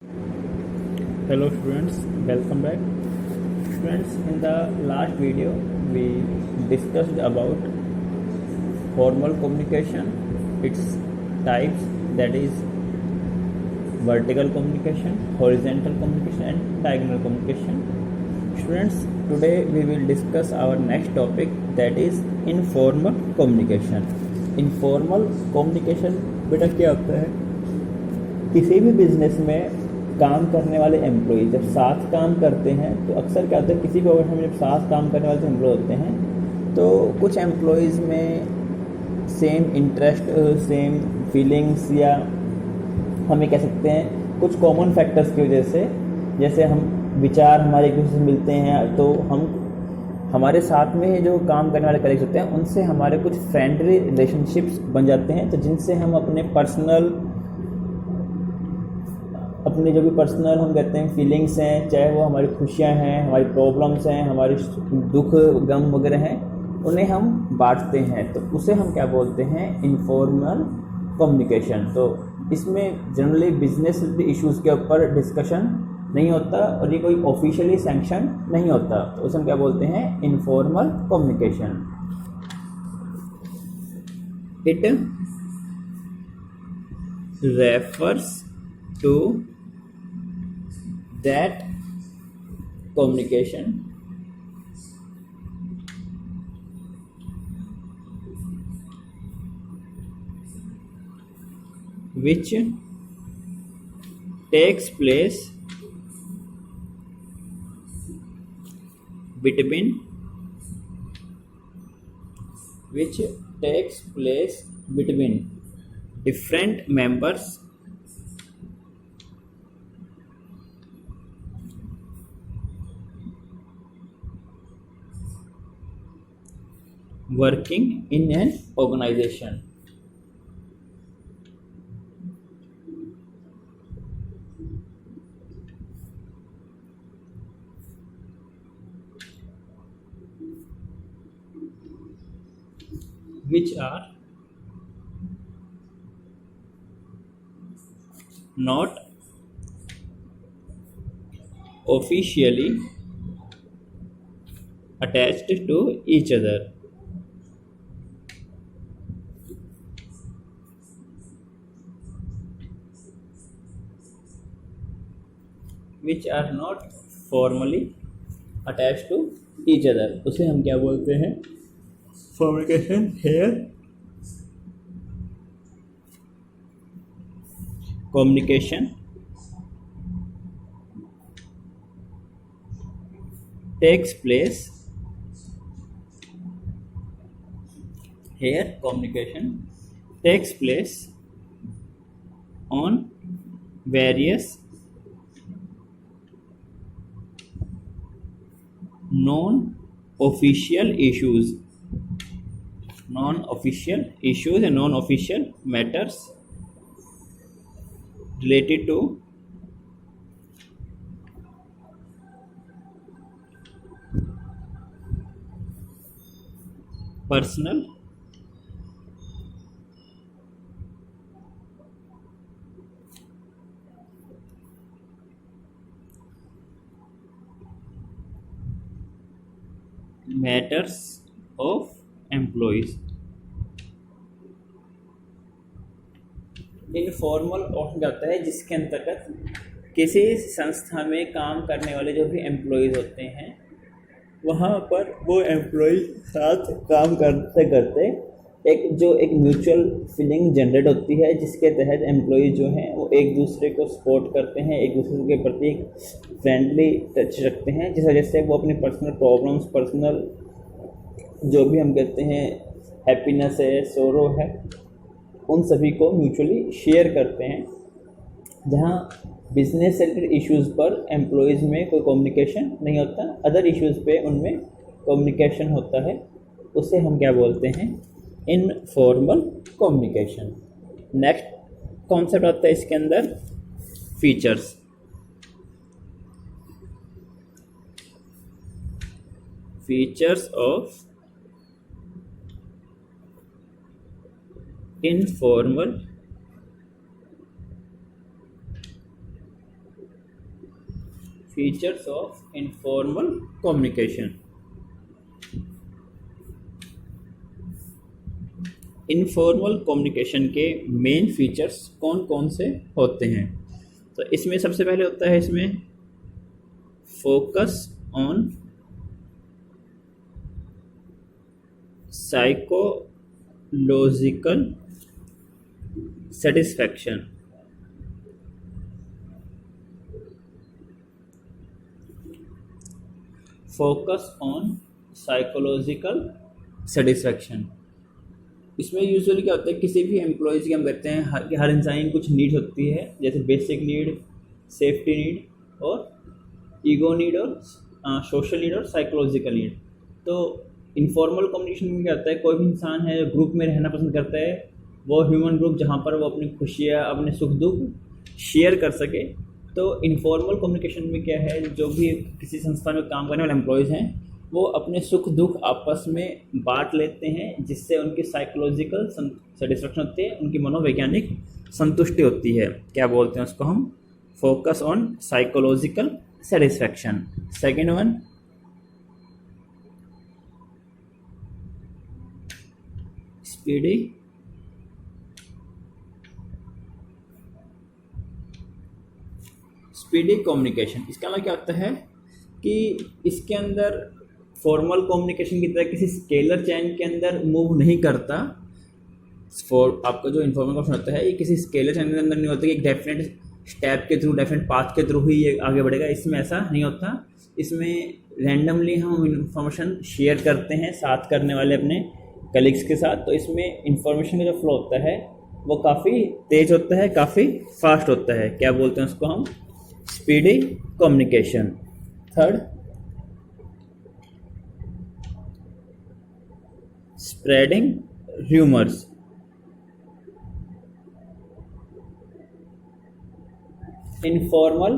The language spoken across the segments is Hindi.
Hello students, welcome back. Students, in the last video we discussed about formal communication, its types, that is vertical communication, horizontal communication and diagonal communication. Students, today we will discuss our next topic, that is informal communication. Informal communication बेटा क्या होता है? किसी भी बिजनेस में काम करने वाले एम्प्लॉय जब साथ काम करते हैं तो अक्सर क्या होता है, किसी भी ऑर्गेनाइजेशन में जब साथ काम करने वाले एम्प्लॉय होते हैं तो कुछ एम्प्लॉयज़ में सेम इंटरेस्ट, सेम फीलिंग्स, या हम ये कह सकते हैं कुछ कॉमन फैक्टर्स की वजह से, जैसे हम विचार हमारे एक दूसरे से मिलते हैं तो हम हमारे साथ में जो काम करने वाले कलीग्स होते हैं उनसे हमारे कुछ फ्रेंडली रिलेशनशिप्स बन जाते हैं, तो जिनसे हम अपने जो भी पर्सनल हम कहते हैं फीलिंग्स हैं, चाहे वो हमारी खुशियां हैं, हमारी प्रॉब्लम्स हैं, हमारे दुख गम वगैरह हैं, उन्हें हम बांटते हैं, तो उसे हम क्या बोलते हैं? Informal communication. तो इसमें जनरली बिजनेस इश्यूज़ के ऊपर डिस्कशन नहीं होता और ये कोई ऑफिशियली सैंक्शन नहीं होता, तो उसे हम क्या बोलते हैं? Informal communication. It refers to that communication which takes place between different members working in an organization. Which are not officially attached to each other. Which are not formally attached to each other, उसे हम क्या बोलते हैं? Communication here, communication takes place on various non-official issues and non-official matters related to personal matters of employees. Informal option क्या होता है? जिसके अंतर्गत किसी संस्था में काम करने वाले जो भी एम्प्लॉयज़ होते हैं वहाँ पर वो एम्प्लॉय साथ काम करते करते एक म्यूचुअल फीलिंग जनरेट होती है, जिसके तहत एम्प्लॉय जो हैं वो एक दूसरे को सपोर्ट करते हैं, एक दूसरे के प्रति फ्रेंडली टच रखते हैं, जिस वजह से वो अपनी पर्सनल प्रॉब्लम्स, पर्सनल जो भी हम कहते हैं हैप्पीनेस है, सोरो है, उन सभी को म्यूचुअली शेयर करते हैं। जहाँ बिजनेस से रिलेटेड इश्यूज़ पर एम्प्लॉयज़ में कोई कम्युनिकेशन नहीं होता, अदर इश्यूज़ पे उनमें कम्युनिकेशन होता है, उसे हम क्या बोलते हैं? Informal communication. नेक्स्ट कॉन्सेप्ट आता है इसके अंदर features. Features of informal features of informal communication. Informal communication के मेन फीचर्स कौन कौन से होते हैं? तो इसमें सबसे पहले होता है इसमें focus on psychological satisfaction. Focus on psychological satisfaction. इसमें यूजुअली क्या होता है, किसी भी एम्प्लॉयज़ की हम कहते हैं हर इंसान की कुछ नीड्स होती है, जैसे बेसिक नीड, सेफ्टी नीड और ईगो नीड और सोशल नीड और साइकोलॉजिकल नीड। तो इनफॉर्मल कम्युनिकेशन में क्या होता है, कोई भी इंसान है जो ग्रुप में रहना पसंद करता है, वो ह्यूमन ग्रुप जहाँ पर वो अपनी खुशियाँ अपने सुख दुख शेयर कर सके। तो इनफॉर्मल कम्युनिकेशन में क्या है, जो भी किसी संस्था में काम करने वाले एम्प्लॉयज़ हैं वो अपने सुख दुख आपस में बांट लेते हैं, जिससे उनकी साइकोलॉजिकल सेटिस्फैक्शन होती है, उनकी मनोवैज्ञानिक संतुष्टि होती है। क्या बोलते हैं उसको हम? Focus on psychological satisfaction. Second one speedy communication. इसका मतलब क्या होता है कि इसके अंदर फॉर्मल कम्युनिकेशन की तरह किसी स्केलर चैन के अंदर मूव नहीं करता। आपका जो इनफॉर्मल कम्युनिकेशन होता है ये किसी स्केलर चैन के अंदर नहीं होता कि एक डेफिनेट स्टेप के थ्रू, डेफिनेट पाथ के थ्रू ही ये आगे बढ़ेगा। इसमें ऐसा नहीं होता। इसमें रैंडमली हम इंफॉर्मेशन शेयर करते हैं साथ करने वाले अपने कलीग्स के साथ। तो इसमें इंफॉर्मेशन का जो फ्लो होता है वो काफ़ी तेज़ होता है, काफ़ी फास्ट होता है। क्या बोलते हैं उसको हम? Speedy communication. Third spreading rumours. Informal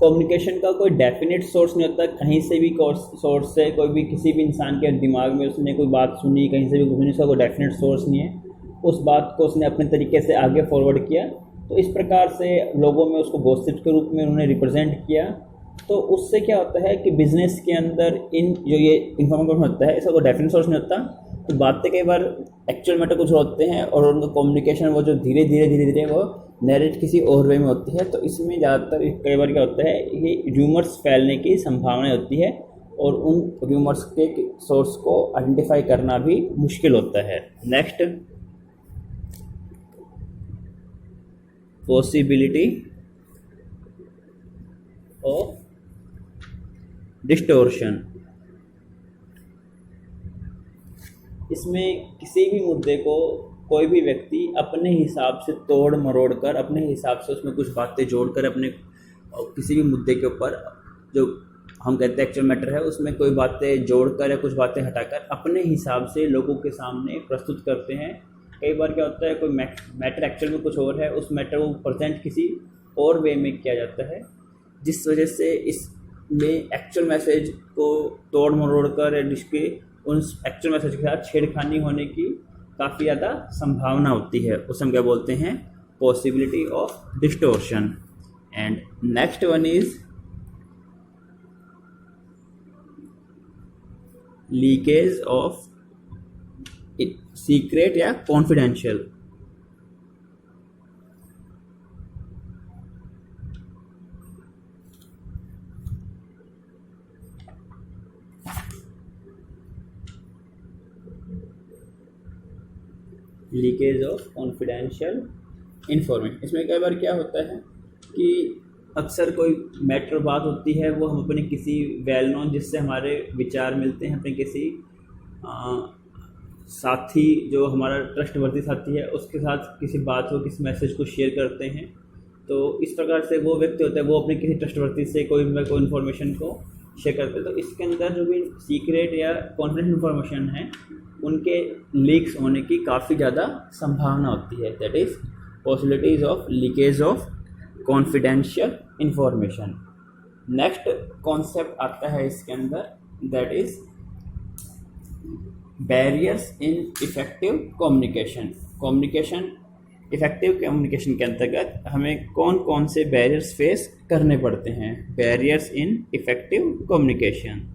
communication का कोई डेफिनेट सोर्स नहीं होता। कहीं से भी सोर्स से कोई भी किसी भी इंसान के दिमाग में उसने कोई बात सुनी, कहीं से भी कुछ नहीं, उसका कोई डेफिनेट सोर्स नहीं है, उस बात को उसने अपने तरीके से आगे फॉरवर्ड किया। तो इस प्रकार से लोगों में उसको गॉसिप के रूप में उन्होंने रिप्रेजेंट किया। तो उससे क्या होता है कि बिजनेस के अंदर इन जो ये इन्फॉर्मेशन होता है इसका कोई डेफिनेट सोर्स नहीं होता। तो बातें कई बार एक्चुअल मैटर कुछ होते हैं और उनका कम्युनिकेशन वो जो धीरे धीरे वो नैरेट किसी और वे में होती है। तो इसमें ज़्यादातर कई बार क्या होता है, ये र्यूमर्स फैलने की संभावना होती है और उन र्यूमर्स के सोर्स को आइडेंटिफाई करना भी मुश्किल होता है। Next possibility of distortion. इसमें किसी भी मुद्दे को कोई भी व्यक्ति अपने हिसाब से तोड़ मरोड़ कर, अपने हिसाब से उसमें कुछ बातें जोड़कर अपने किसी भी मुद्दे के ऊपर जो हम कहते हैं एक्चुअल मैटर है उसमें कोई बातें जोड़कर या कुछ बातें हटाकर अपने हिसाब से लोगों के सामने प्रस्तुत करते हैं। कई बार क्या होता है, कोई मैटर एक्चुअल में कुछ और है, उस मैटर को प्रेजेंट किसी और वे में किया जाता है, जिस वजह से इसमें एक्चुअल मैसेज को तोड़ मरोड़ कर जिसके उन एक्चुअल मैसेज के साथ छेड़खानी होने की काफ़ी ज़्यादा संभावना होती है। उसे हम क्या बोलते हैं? Possibility of distortion. And next one is leakage of secret या confidential. Leakage of confidential information. इसमें कई बार क्या होता है कि अक्सर कोई मैटर बात होती है, वो हम अपने किसी वेल नोन जिससे हमारे विचार मिलते हैं, अपने किसी साथी जो हमारा ट्रस्टवर्दी साथी है उसके साथ किसी बात को, किसी मैसेज को शेयर करते हैं। तो इस प्रकार से वो व्यक्ति होता है वो अपने किसी ट्रस्टवर्दी से कोई इन्फॉर्मेशन को शेयर करते हैं। तो इसके अंदर जो भी सीक्रेट या कॉन्फिडेंशियल इन्फॉर्मेशन है उनके लीक्स होने की काफ़ी ज़्यादा संभावना होती है। That is possibilities of leakage of confidential information. Next concept आता है इसके अंदर, that is barriers in effective communication. Communication effective communication के अंतर्गत हमें कौन कौन से बैरियर्स फेस करने पड़ते हैं। Barriers in effective communication.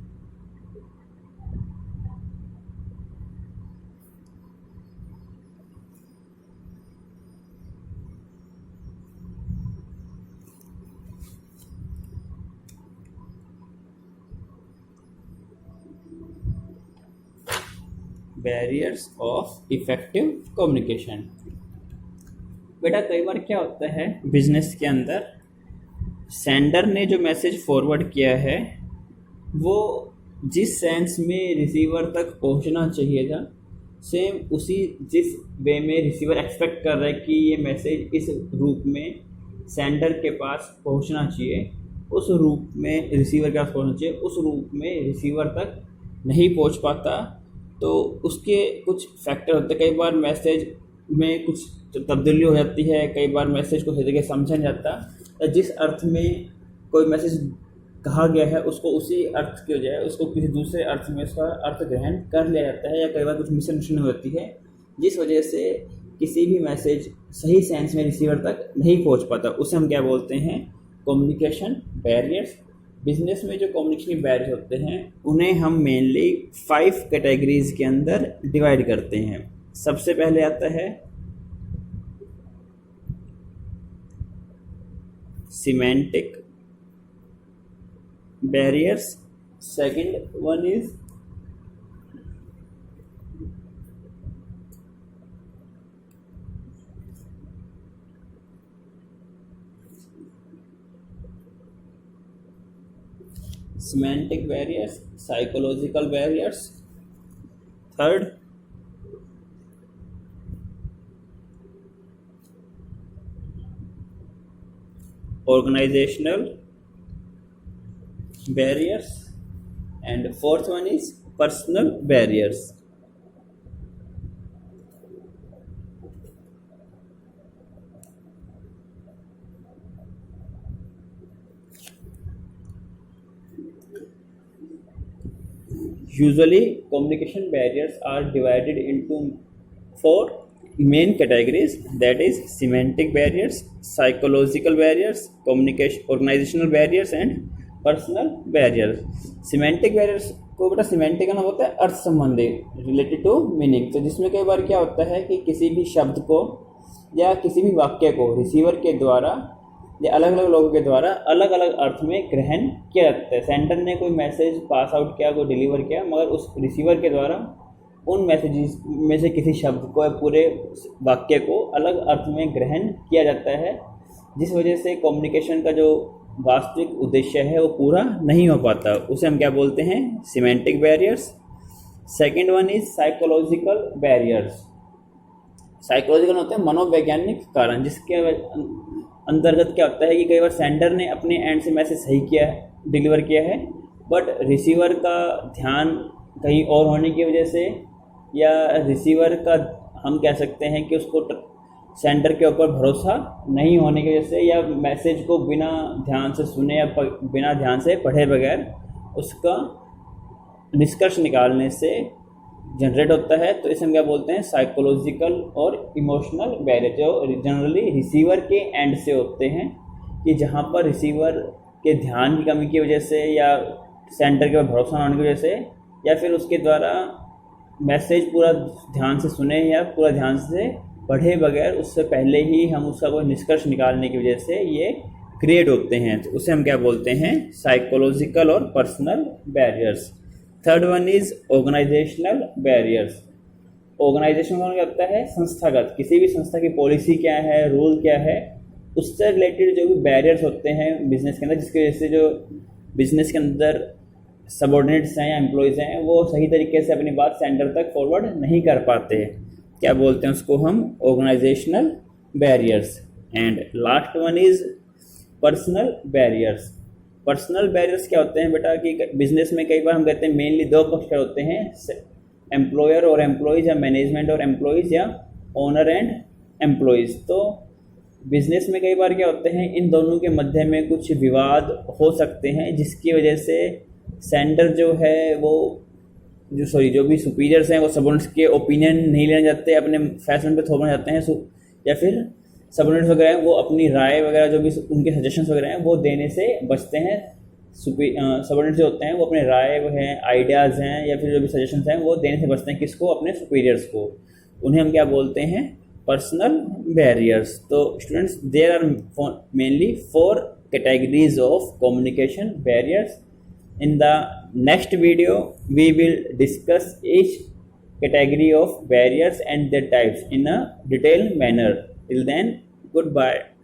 Barriers of effective communication. बेटा कई बार क्या होता है बिजनेस के अंदर, सेंडर ने जो मैसेज फॉरवर्ड किया है वो जिस सेंस में रिसीवर तक पहुंचना चाहिए था, सेम उसी जिस वे में रिसीवर एक्सपेक्ट कर रहा है कि ये मैसेज इस रूप में सेंडर के पास पहुंचना चाहिए, उस रूप में रिसीवर के पास पहुंचना चाहिए, उस रूप में रिसीवर तक नहीं पहुंच पाता। तो उसके कुछ फैक्टर होते हैं। कई बार मैसेज में कुछ तब्दीली हो जाती है, कई बार मैसेज को सही तरीके से समझा नहीं जाता। जिस अर्थ में कोई मैसेज कहा गया है उसको उसी अर्थ की बजाय उसको किसी दूसरे अर्थ में उसका अर्थ ग्रहण कर लिया जाता है, या कई बार कुछ मिसअंडरस्टैंडिंग होती है जिस वजह से किसी भी मैसेज सही सेंस में रिसीवर तक नहीं पहुंच पाता। उसे हम क्या बोलते हैं, कम्युनिकेशन बैरियर्स। बिजनेस में जो कम्युनिकेशन बैरियर होते हैं उन्हें हम मेनली 5 कैटेगरीज के अंदर डिवाइड करते हैं। सबसे पहले आता है semantic barriers, second one is semantic barriers, psychological barriers, third organizational barriers, and fourth one is personal barriers. Usually communication barriers are divided into 4 main categories, that is semantic barriers, psychological barriers, communication organizational barriers and personal barriers. semantic barriers को बेटा semantic का नाम होता है अर्थ संबंधी, related to meaning। तो जिसमें कई बार क्या होता है कि किसी भी शब्द को या किसी भी वाक्य को रिसीवर के द्वारा या अलग अलग लोगों के द्वारा अलग अलग अर्थ में ग्रहण किया जाता है। सेंडर ने कोई मैसेज पास आउट किया, कोई डिलीवर किया, मगर उस रिसीवर के द्वारा उन मैसेजेस में से किसी शब्द को या पूरे वाक्य को अलग अर्थ में ग्रहण किया जाता है, जिस वजह से कम्युनिकेशन का जो वास्तविक उद्देश्य है वो पूरा नहीं हो पाता। उसे हम क्या बोलते हैं, semantic barriers. Second one is psychological barriers. Psychological होते हैं मनोवैज्ञानिक कारण, जिसके अंतर्गत क्या होता है कि कई बार सेंडर ने अपने एंड से मैसेज सही किया है, डिलीवर किया है, बट रिसीवर का ध्यान कहीं और होने की वजह से, या रिसीवर का हम कह सकते हैं कि उसको सेंडर के ऊपर भरोसा नहीं होने की वजह से, या मैसेज को बिना ध्यान से सुने या बिना ध्यान से पढ़े बगैर उसका निष्कर्ष निकालने से जनरेट होता है। तो इसे हम क्या बोलते हैं, साइकोलॉजिकल और इमोशनल बैरियर, जो जनरली रिसीवर के एंड से होते हैं, कि जहाँ पर रिसीवर के ध्यान की कमी की वजह से या सेंटर के ऊपर भरोसा न होने की वजह से, या फिर उसके द्वारा मैसेज पूरा ध्यान से सुने या पूरा ध्यान से पढ़े बगैर उससे पहले ही हम उसका कोई निष्कर्ष निकालने की वजह से ये क्रिएट होते हैं। तो उसे हम क्या बोलते हैं, साइकोलॉजिकल और personal barriers. Third one is organisational barriers. Organisation क्या होता है, संस्थागत, किसी भी संस्था की पॉलिसी क्या है, रूल क्या है, उससे रिलेटेड जो भी बैरियर्स होते हैं बिजनेस के अंदर, जिसकी वजह से जो बिजनेस के अंदर सबऑर्डिनेट्स हैं या एम्प्लॉयज़ हैं वो सही तरीके से अपनी बात सेंटर तक फॉरवर्ड नहीं कर पाते, क्या बोलते हैं उसको हम, organisational barriers. And last one is personal barriers. Personal barriers क्या होते हैं बेटा, कि बिजनेस में कई बार हम कहते हैं मेनली 2 पक्ष होते हैं, एम्प्लॉयर और एम्प्लॉयज़, या मैनेजमेंट और एम्प्लॉयज़, या ओनर एंड एम्प्लॉयज़। तो बिजनेस में कई बार क्या होते हैं, इन दोनों के मध्य में कुछ विवाद हो सकते हैं, जिसकी वजह से सेंडर जो है वो जो भी सुपीरियर्स हैं वो सबऑर्डिनेट्स के ओपिनियन नहीं लेना चाहते, अपने फैसले पे थोपना चाहते हैं, या फिर सबऑर्डिनेट्स वगैरह हैं वो अपनी राय वगैरह जो भी उनके सजेशंस वगैरह हैं वो देने से बचते हैं। सबऑर्डिनेट्स जो होते हैं वो अपने राय हैं, आइडियाज़ हैं या फिर जो भी सजेशंस हैं वो देने से बचते हैं। किसको? अपने सुपीरियर्स को। उन्हें हम क्या बोलते हैं? Personal barriers. तो students, there are mainly 4 categories of communication barriers. In the next video we will discuss each category of barriers and their types in a detailed manner. Till then, goodbye.